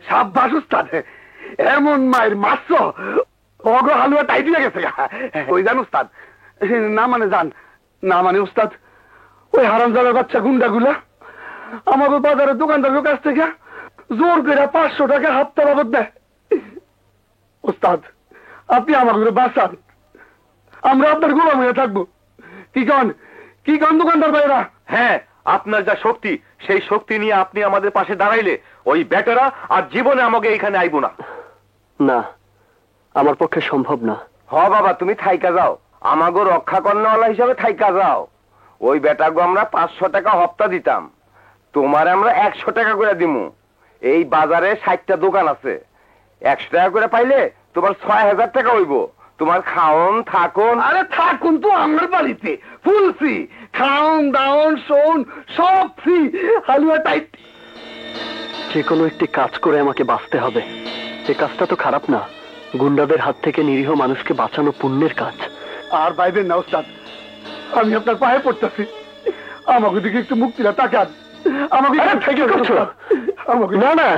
সাব্বাস উস্তাদ, এমন মায়ের মাছ অগ হালুয়া টাইট হয়ে গেছে। ওই জান উস্তাদ, না মানে জান, না মানে উস্তাদ, ওই হারামজাদার বাচ্চা গুন্ডাগুলা আমাকে বাজারের দোকানদারের কাছ থেকে জোর করে 500 টাকা হাপ্তা বাবদ দেয়। উস্তাদ, আপনি আমাকে বাঁচান, আমরা আপনার গোলাম হয়ে থাকবো। কি কন দোকানদার ভাইরা? হ্যাঁ, আপনার যা শক্তি, সেই শক্তি নিয়ে আপনি আমাদের পাশে দাঁড়াইলে ওই বেটারা আর জীবনে আমাকে এইখানে আইব না। না, আমার পক্ষে সম্ভব না। হ বাবা, তুমি থাইকা যাও, আমাগো রক্ষা কর্ণওয়ালা হিসাবে থাইকা যাও। ওই বেটাগো আমরা 500 টাকা হপ্তা দিতাম, তোমার আমরা 100 টাকা করে দিমু। এই বাজারে 60টা দোকান আছে, 100 টাকা করে পাইলে তোমার 6000 টাকা হইব। তোমার খাওন থাকুন। আরে থাকুন তো আমার বাড়িতে, ফুল ফ্রি, খাওন দাওন শোন সব ফ্রি, হালুয়া টাইট। যে কোনো একটি কাজ করে আমাকে বাঁচতে হবে। এই কাজটা তো খারাপ না, গুন্ডাদের হাত থেকে নিরীহ মানুষকে বাঁচানো পুণ্যের কাজ। আর বাইবেন না উস্তাদ, আমি আপনার পায়ে পড়তেছি, আমাকে দিকে একটু মুক্তিরা তাকান। আমাকে না না,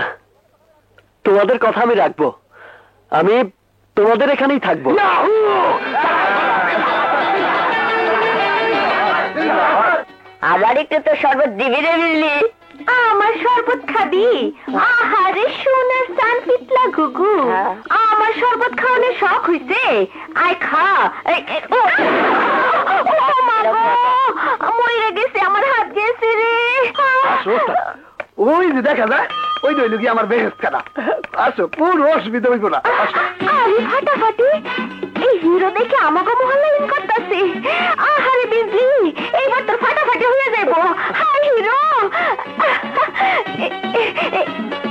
তোমাদের কথা আমি রাখবো, আমি তোমাদের এখানেই থাকবো। আবার একটু তো শরবত দিবি রে বিজলি। আমার শরবত খাবি? আহারে সোনার সান পিতলা ঘুঘু, আমার শরবত খাওয়ানোর শখ হইছে, আয় খা। মরে গেছে, আমার হাত গেছে রে। ওই যে দেখা যায়, ওই রইল কি আমার বেহেস খানা। আসো, পুরো অসুবিধা হইব না। আরে ফাটাফাটি, এই হিরো দেখে আমাকে মহল্লা ইন করতেছে। আহারে বিজলি, এইবার তোর ফাটাফাটি হয়ে যাইব। হাই হিরো,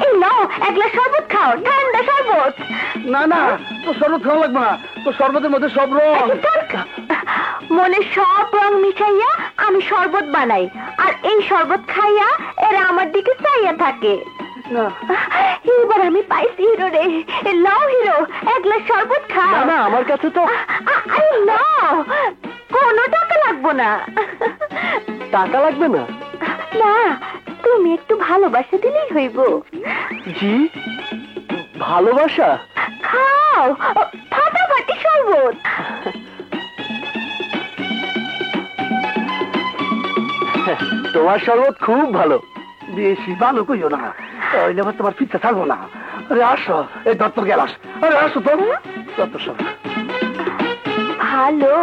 এই নাও এক গ্লাস শরবত খাও, ঠান্ডা শরবত। না না, তো শরবত খাওয়া লাগবে না, তো শরবতের মধ্যে সব রং। মনে সব রং মিশাইয়া আমি শরবত বানাই, আর এই শরবত খাইয়া এরা আমার দিকে চাইয়া থাকে। এবার আমি পাইছি হিরো রে। লাও হিরো, এক গ্লাস শরবত খাও। না না, আমার কাছে তো নাও, কোনো টাকা লাগবো না। টাকা লাগবে না? না, তুমি একটু ভালোবাসা দিলেই হইব। জি, ভালোবাসা? খাও, ফাটাফাটি শরবত। তোমার শরবত খুব ভালো। বেশি ভালো কইও না, তাহলে আবার তোমার পিঠা থাকবো না। আরে আসো, এই দত্তর গেলাস। আরে আসো তো, দত্তর সব ভালো,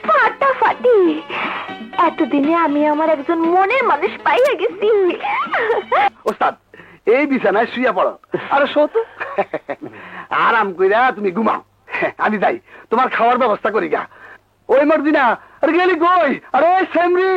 ফাটাফাটি। এতদিনে আমি আমার একজন মনের মানুষ পাইয়া গেছি। ওস্তাদ, এই বিছানায় শুয়ে পড়ো। আরে শো তো, আরাম কইরা তুমি ঘুমাও, আমি যাই তোমার খাওয়ার ব্যবস্থা করি গা। ওই মর্জিনা, আরে গেলি কই? আরে ওই সেমরি।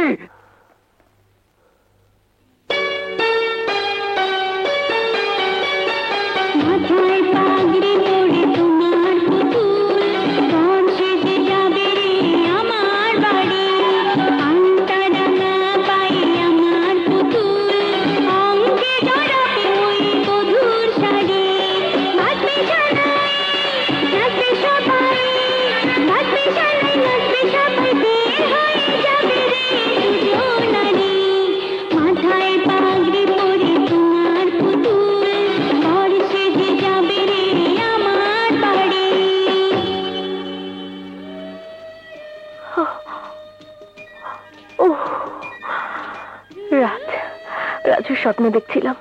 রাজুর স্বপ্ন দেখছিলাম।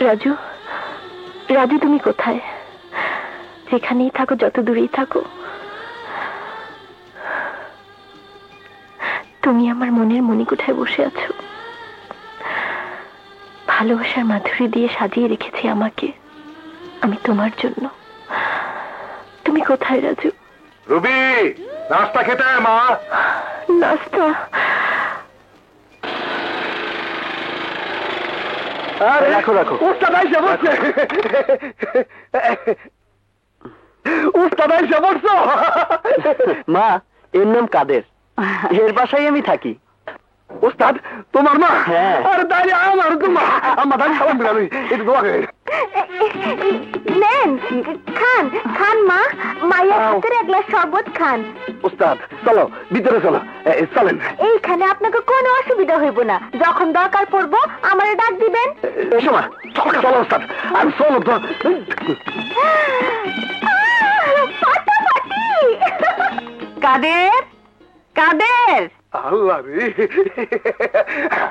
রাজু, রাজু তুমি কোথায়? যেখানেই থাকো, যত দূরেই থাকো, তুমি আমার মনের মণিকোঠায় বসে আছো। ভালোবাসার মাধুরী দিয়ে সাজিয়ে রেখেছি আমাকে আমি তোমার জন্য। তুমি কোথায় রাজু? রুবি, নাস্তা খেতে আয় মা। নাস্তা? রাখো রাখো। উস্তাদ আইসা বসছে, উস্তাদ আইসা বসছো। মা, এর নাম কাদের, এর বাসায় আমি থাকি। উস্তাদ তোমার মা? হ্যাঁ। আরে তাইলে আমার তো মা, আমার দাঁড়িয়ে খাওয়ান দিলাম, একটু দোয়া করে নেন খান, খান মা, মাইয়া হাতের এক গ্লাস শরবত খান। উস্তাদ চলো ভিতরে চলো, চলেন। এইখানে আপনাকে কোনো অসুবিধা হইব না, যখন দরকার পড়বো আমারে ডাক দিবেন। এসো মা, চলো উস্তাদ, আর চলো তো। ফাটাফাটি। কাদের, কাদের, আল্লাহ রে,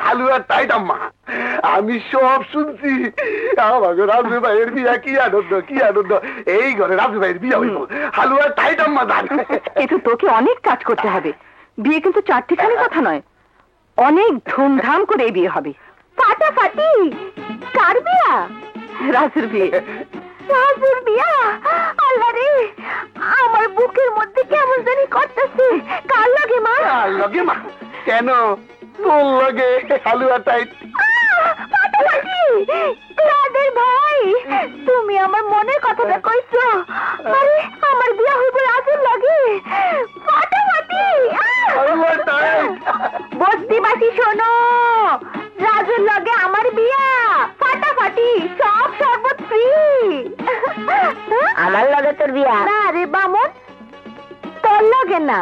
হালুয়ার টাইট আম্মা, আমি সব শুনছি। আমাকে রাজু ভাইয়ের বিয়া, কি আনন্দ, কি আনন্দ। এই ঘরে রাজু ভাইয়ের বিয়া হইব, হালুয়ার টাইট আম্মা জান। কিন্তু তোকে অনেক কাজ করতে হবে, বিয়ে কিন্তু চারটিখানি কথা নয়, অনেক ধুমধাম করে এই বিয়ে হবে। ফাটাফাটি। কার বিয়া? রাজুর বিয়ে। রাজুর বিয়া? আল্লাহ রে, আমার বুকের মধ্যে কেমন জানি করতেছে। কার লাগে মা? আর লগে মা কেন, তোর লগে হালুয়া টাইট। ফাটাফাটি। কাদের ভাই, তুমি আমার মনের কথাটা কইছো। আরে আমার বিয়া হইব রাজুর লাগে। ফাটাফাটি। হালুয়া টাইট। বস্তিবাসী শোনো, রাজুর লগে আমার বিয়া। ফাটাফাটি, সব শরবত ফ্রি। আমার লগে তোর বিয়া? না রে বামন, তোর লগে না,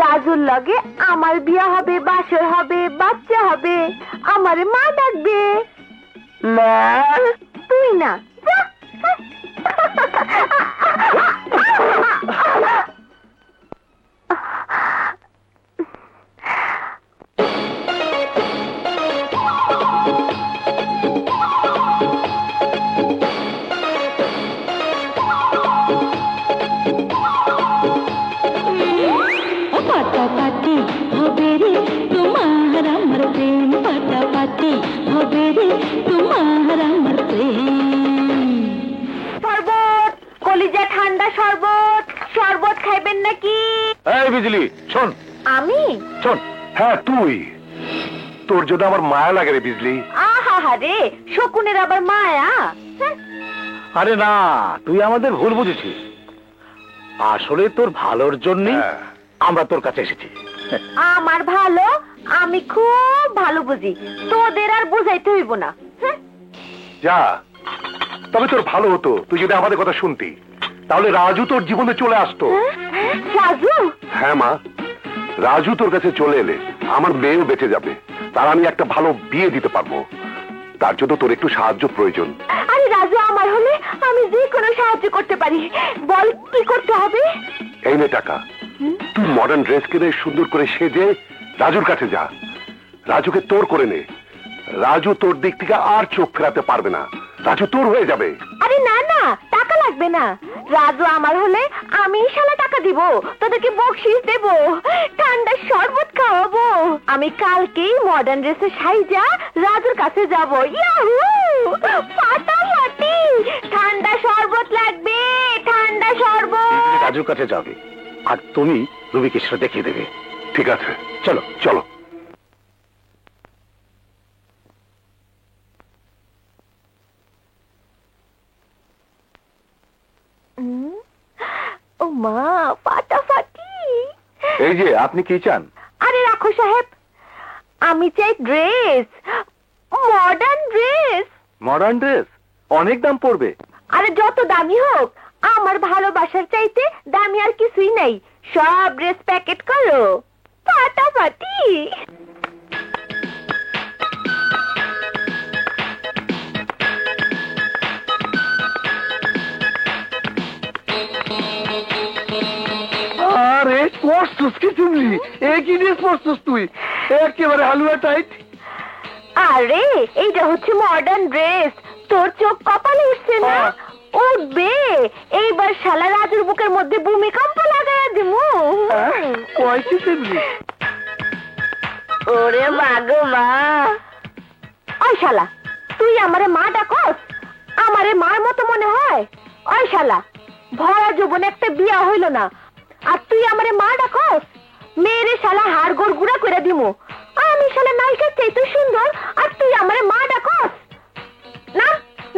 রাজুর লগে আমার বিয়া হবে, বাসর হবে, বাচ্চা হবে, আমারে মা ডাকবে। মা? তুই না, যা। পাটাপাটি হবে রে তোমার আমার প্রেম, পাটাপাটি হবে রে তোমার আমার প্রেম। শরবত, কলিজা ঠান্ডা শরবত, শরবত খাইবেন নাকি? এই বিজলি শোন, আমি? শোন। হ্যাঁ তুই, তোর জন্য আমার মায়া লাগে রে বিজলি। আহা রে, শকুনের আবার মায়া? হ্যাঁ। আরে না, তুই আমাদের ভুল বুঝেছিস, আসলে তোর ভালোর জন্য আমরা তোর কাছে এসেছি। আমার ভালো আমি খুব ভালো বুঝি, তোদের আর বুঝাইতে হইব না। হ্যাঁ। যা, তবে তোর ভালো হতো তুই যদি আমাদের কথা শুনতি, তাহলে রাজু তোর জীবনে চলে আসতো। রাজু? হ্যাঁ মা, রাজু তোর কাছে চলে এলে আমার মেয়েও বেঁচে যাবে, তার আমি একটা ভালো বিয়ে দিতে পারবো। তার জন্য তোর একটু সাহায্য প্রয়োজন। আরে রাজু আমার হলে আমি যে কোনো সাহায্য করতে পারি, বল কি করতে হবে? এই নে টাকা, তুই মডার্ন ড্রেস কিনে সুন্দর করে সেজে রাজুর কাছে যা, রাজুকে তোর করে নে। রাজু তোর দিক থেকে আর চোখ ফেরাতে পারবে না, রাজু তোর হয়ে যাবে। আরে না না, টাকা লাগবে না, রাজু আমার হলে আমি শালা টাকা দিব, তোদেরকে বকশিস দেব, ঠান্ডা শরবত খাওয়াবো। আমি কালকেই মডার্ন ড্রেসে সাইজা রাজুর কাছে যাব। ইয়াহু, ফাটাফাটি। ঠান্ডা শরবত লাগবে, ঠান্ডা শরবত। রাজুর কাছে যাবে আর তুমি রবি কৃষ্ণ দেখিয়ে দেবে। ঠিক আছে, চলো চলো। ও মা, ফাটাফাটি। এই যে, আপনি কি চান? আরে রাখো সাহেব, আমি চাই dress, modern dress. Modern dress অনেক দাম পড়বে। আরে যত দামি হোক, আমার ভালোবাসার চাইতে দামি আর কিছুই নাই। সব ড্রেস প্যাকেট করো, ফাটাফাটি। আরে পড়ছস কি তুমি? কি ড্রেস পড়ছস তুই? একেবারে হালুয়া টাইট। আরে এইটা হচ্ছে মডার্ন ড্রেস, তোর চোখ কপালে উঠছে না? উঠবে, এইবার শালা রাজুর বুকের মধ্যে ভূমিকম্প লাগাইয়া দিমু। ওরে মাগো মা। ওই শালা, তুই আমারে মা ডাকস? আমারে মার মতো মনে হয়? ওই শালা, ভরা যৌবনে একটা বিয়া হইল না, আর তুই আমারে মা ডাকস? মেয়েরে শালা হাড় গোড় গুড়া করে দিমু। আমি শালা নায়িকার চাইতে সুন্দর, আর তুই আমারে মা ডাকস? না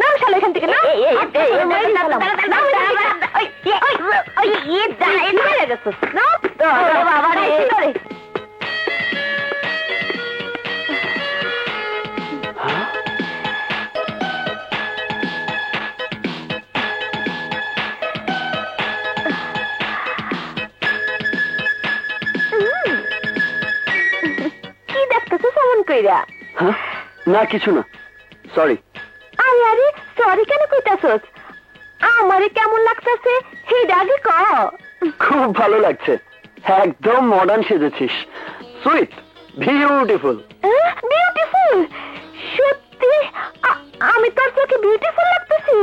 নাম শালা এখান থেকে, না। বাবা রে, কইরা? হ্যাঁ না কিছু না, সরি। আরে আরে সরি কেন কইতাছস? আমারে কেমন লাগতাছে হেডা আগে ক। খুব ভালো লাগছে, একদম মডার্ন সেজেছিস, সুইট, বিউটিফুল। বিউটিফুল? সত্যি আমি তোর চোখে বিউটিফুল লাগতেছি?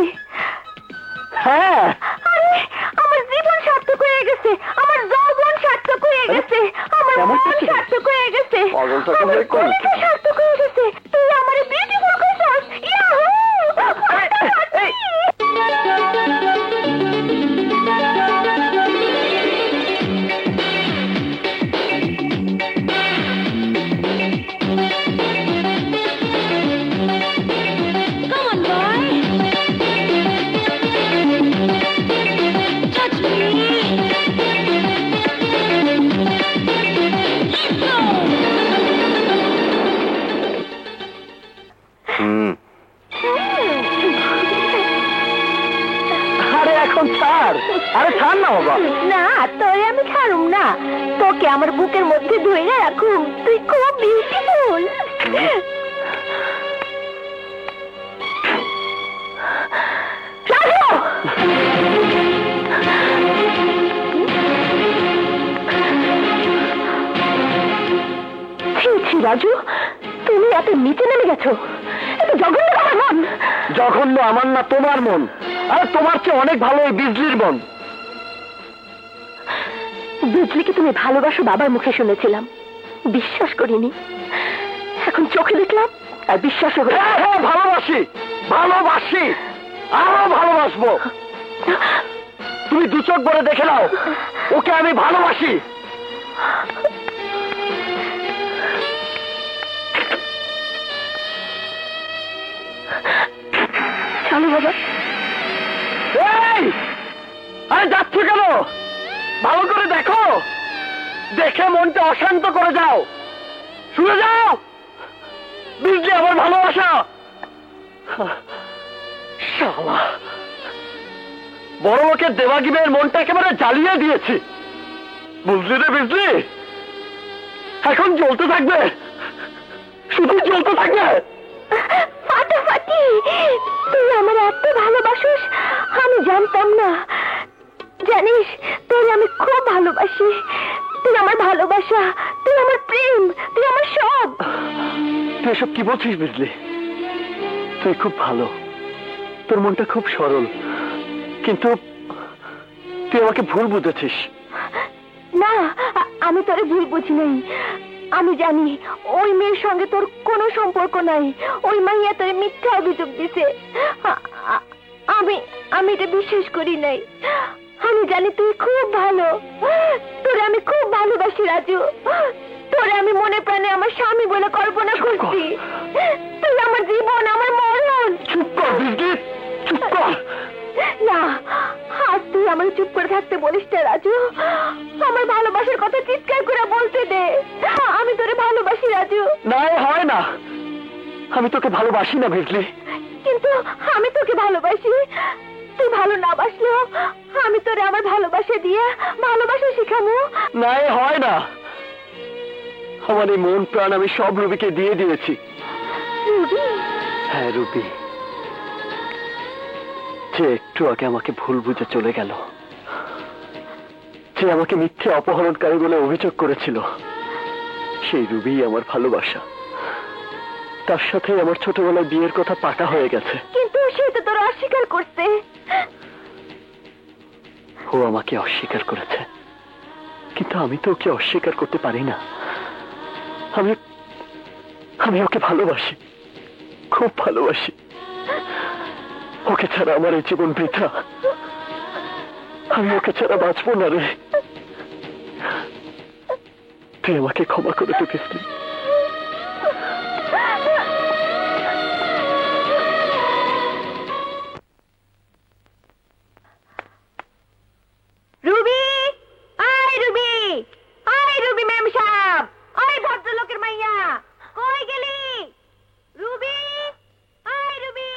হ্যাঁ। আরে আমার জীবন সার্থক হয়ে গেছে, আমার যৌবন সার্থক হয়ে গেছে, আমার কেমন মন করছিস? সার্থক হয়ে গেছে, পাগলটা আমার কোথায় কোন? কলিজা সার্থক হয়ে গেছে। তুই আমারে বিউটিফুল কইছস। Yahoo! Come on, boy. Touch me. Let's go. আরে এখন ছাড়, আরে ছাড় না বাবা। না তোরে আমি ছাড়ুম না, তোকে আমার বুকের মধ্যে ধরে রাখুম। তুই খুব বিউটিফুল। রাজু, তুমি এত নিচে নেমে গেছো, এত জঘন্য আমার মন। জঘন্য আমার না তোমার মন, আরে তোমার চেয়ে অনেক ভালো এই বিজলির মন। বিজলিকে তুমি ভালোবাসো বাবার মুখে শুনেছিলাম, বিশ্বাস করিনি। এখন চোখে দেখলাম আর বিশ্বাস হলো। হ্যাঁ হ্যাঁ ভালোবাসি, ভালোবাসি, আরো ভালোবাসবো। তুমি দু চোখ ভরে দেখে নাও, ওকে আমি ভালোবাসি। চলো বাবা। এই, আরে যাচ্ছ কেন? ভালো করে দেখো, দেখে মনটা অশান্ত করে যাও। শুনে যাও, বিজলি আমার ভালোবাসা। শালা, বড় লোকের দেবাগিবের মনটা একেবারে জ্বালিয়ে দিয়েছি। বুঝলি রে বিজলি, এখন জ্বলতে থাকবে, শুধু জ্বলতে থাকবে। ফাটাফাটি, তুই আমার এত ভালোবাসিস আমি জানতাম না। জানিস তোর আমি খুব ভালোবাসি। তুই আমার ভালোবাসা, তুই আমার প্রেম, তুই আমার সব। তুই এসব কি বলছিস বিজলি? তুই খুব ভালো, তোর মনটা খুব সরল, কিন্তু তুই আমাকে ভুল বুঝেছিস। না, আমি তোরে ভুল বুঝি নাই। আমি জানি ওই মেয়ের সঙ্গে তোর কোনো সম্পর্ক নাই। ওই মাইয়া তোরে মিথ্যা অভিযোগ দিছে। আমি এটা বিশ্বাস করি নাই। আমি জানি তুই খুব ভালো, তোরে আমি খুব ভালোবাসি রাজু। তোরে আমি মনে প্রাণে আমার স্বামী বলে কল্পনা করছি। তুই আমার জীবন, আমার মরণ। চুপ কর বিজলি, চুপ কর। না, আজ তুই আমার চুপ করে থাকতে বলিস না রাজু। আমার ভালোবাসার কথা চিৎকার করে বলতে দে। আমি তোরে ভালোবাসি রাজু। না, এ হয় না, আমি তোকে ভালোবাসি না বিজলি। কিন্তু আমি তোকে ভালোবাসি। তুই ভালো না বাসলেও আমি তোরে আমার ভালোবাসা দিয়ে ভালোবাসা শিখাবো। না, এ হয় না, আমার এই মন প্রাণ আমি সব রুবিকে দিয়ে দিয়েছি। রুবি? হ্যাঁ রুবি, যে একটু আগে আমাকে ভুল বুঝে চলে গেল, যে আমাকে মিথ্যে অপহরণকারী বলে অভিযোগ করেছিল, সেই রুবি আমার ভালোবাসা। তার সাথে আমার ছোটবেলায় বিয়ের কথা পাকা হয়ে গেছে। কিন্তু সে তো তোর অস্বীকার করছে। ও আমাকে অস্বীকার করেছে, কিন্তু আমি তো ওকে অস্বীকার করতে পারি না। আমি ওকে ভালোবাসি, খুব ভালোবাসি। ওকে ছাড়া আমার এই জীবন বৃথা। আমি ওকে ছাড়া বাঁচবো না রে। তুই আমাকে ক্ষমা করে দে বিজলি। রুবি, আয় রুবি, আয় রুবি ম্যাম সাহেব, আয় ভদ্রলোকের মাইয়া, কই গেলি? রুবি, আয় রুবি।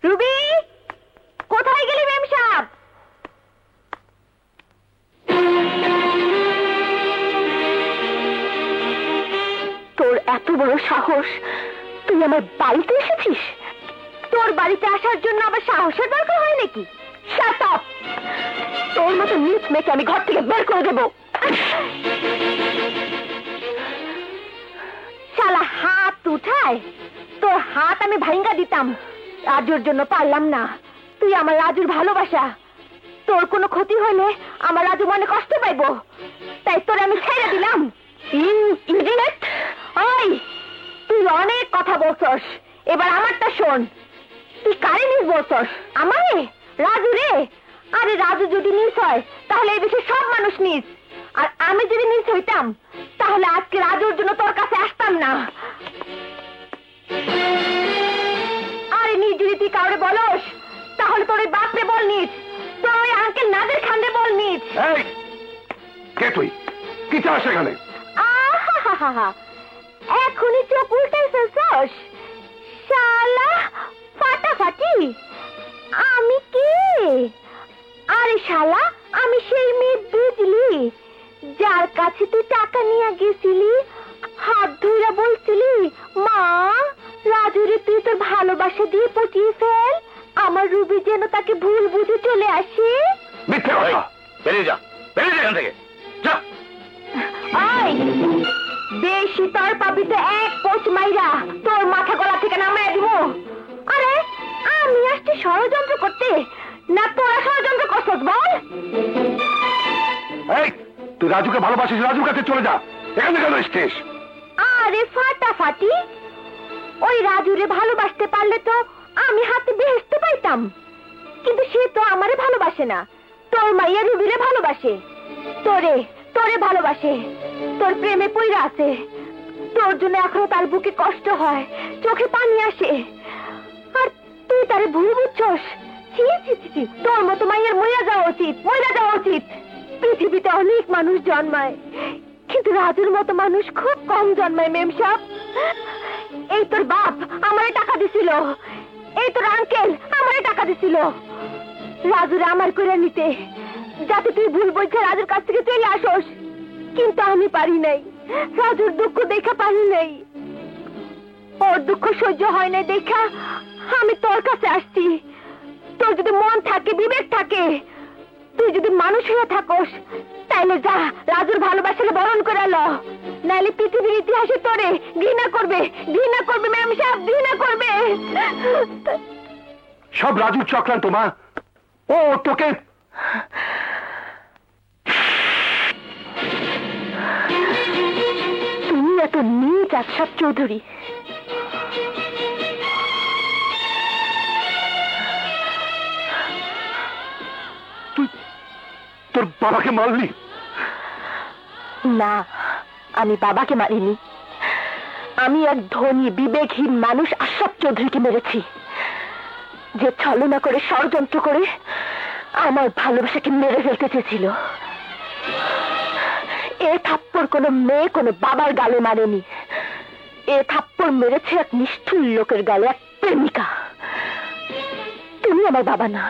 রুবি, কোথায় গেলি ম্যাম সাহেব? এত বড় সাহস, তুই আমার বাড়িতে এসেছিস? তোর বাড়িতে আসার জন্য আবার সাহসের দরকার হয় নাকি? Shut up! তোর মতো নিচ মেয়েকে আমি ঘর থেকে বের করে দেব। শালা হাত উঠায়, তোর হাত আমি ভাঙ্গা দিতাম। রাজুর জন্য পারলাম না। তুই আমার রাজুর ভালোবাসা, তোর কোনো ক্ষতি হলে আমার রাজু মনে কষ্ট পাইব, তাই তোর আমি ছেড়ে দিলাম। ইডিয়েট! ওই, তুই অনেক কথা বলছস, এবার আমারটা শোন। তুই কারে নিস বলছস? আমারে? রাজু রে? আরে রাজু যদি নিস হয় তাহলে এই দেশে সব মানুষ নিস, আর আমি যদি নিস হইতাম তাহলে আজকে রাজুর জন্য তোর কাছে আসতাম না। আরে নিজ যদি তুই কাউরে বলস তাহলে তোর ওই বাপরে বল নিস, তোর ওই আঙ্কেল নাদের খানরে বল নিস। এই কে তুই? কি চাস সেখানে? আহা, এখনই চোখ উল্টাইছস? শালা ফাটাফাটি! আমি কে? আরে শালা, আমি সেই মেয়ে বুঝলি, যার কাছে তুই টাকা নিয়ে গেছিলি, হাত ধরে বলছিলি মা রাজুরে তুই তোর ভালোবাসা দিয়ে পটিয়ে ফেল, আমার রুবি যেন তাকে ভুল বুঝে চলে আসে। মিথ্যে কথা! বেরিয়ে যা, বেরিয়ে যা এখান থেকে, যা। বেশি তোর পাবি তো এক পোচ মাইরা তোর মাথা গলা থেকে নামায় দিব। আরে আমি আসছি ষড়যন্ত্র করতে, না তোরা ষড়যন্ত্র করছস বল? এই তুই রাজুকে ভালোবাসিস, রাজুর কাছে চলে যা, এখানে কেন এসছিস? আরে ফাটাফাটি, ওই রাজুরে ভালোবাসতে পারলে তো আমি হাতে বেহেশতে পাইতাম, কিন্তু সে তো আমারে ভালোবাসে না, তোর মাইয়া রুবিরে ভালোবাসে। তোরে ভালোবাসে, তোর প্রেমে পইরা আছে, তোর জন্য এখনো তার বুকে কষ্ট হয়, চোখে পানি আসে, আর তুই তারে ভুল বুঝছস। ছি ছি ছি, তোর মতো মাইয়ার মইরা যাওয়া উচিত। পৃথিবীতে অনেক মানুষ জন্মায়, কিন্তু রাজুর মতো মানুষ খুব কম জন্মায় মেম সাহেব। এই তোর বাপ আমারে টাকা দিছিল, এই তোর আঙ্কেল আমারে টাকা দিছিল রাজুরে আমার করে নিতে, যাতে তুই ভুল বলছে রাজুর কাছ থেকে চলে আসোস, কিন্তু আমি পারি নাই। রাজুর দুঃখ দেখা পারি নাই, ওর দুঃখ সহ্য হয় নাই দেখা আমি তোর কাছে আসছি। তোর যদি মন থাকে, বিবেক থাকে, তুই যদি মানুষ হয়ে থাকোস, তাইলে যা রাজুর ভালোবাসাকে বরণ করে ল, নাইলে পৃথিবীর ইতিহাসে তোরে ঘৃণা করবে ম্যাম সাহেব, ঘৃণা করবে। সব রাজুর চক্রান্ত মা, ও তোকে। তুমি এত নীচ আশরাফ চৌধুরী, তুই তোর বাবাকে মারলি? না, আমি বাবাকে মারিনি, আমি এক ধনী বিবেকহীন মানুষ আশরাফ চৌধুরীকে মেরেছি, যে ছলনা করে ষড়যন্ত্র করে আমার ভালোবাসাকে মেরে ফেলতে চেয়েছিল। এ থাপ্পড় কোনো মেয়ে কোনো বাবার গালে মারেনি, এ থাপ্পড় মেরেছে এক নিষ্ঠুর লোকের গালে, এক প্রেমিকা। তুমি আমার বাবা না,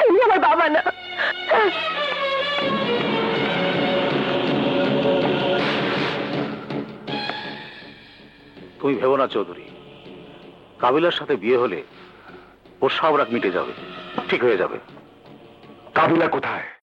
তুমি আমার বাবা না। তুমি ভেবো না চৌধুরী, কাবিলার সাথে বিয়ে হলে ওর সব রাগ মিটে যাবে, ঠিক হয়ে যাবে। কাবিলা কোথায়?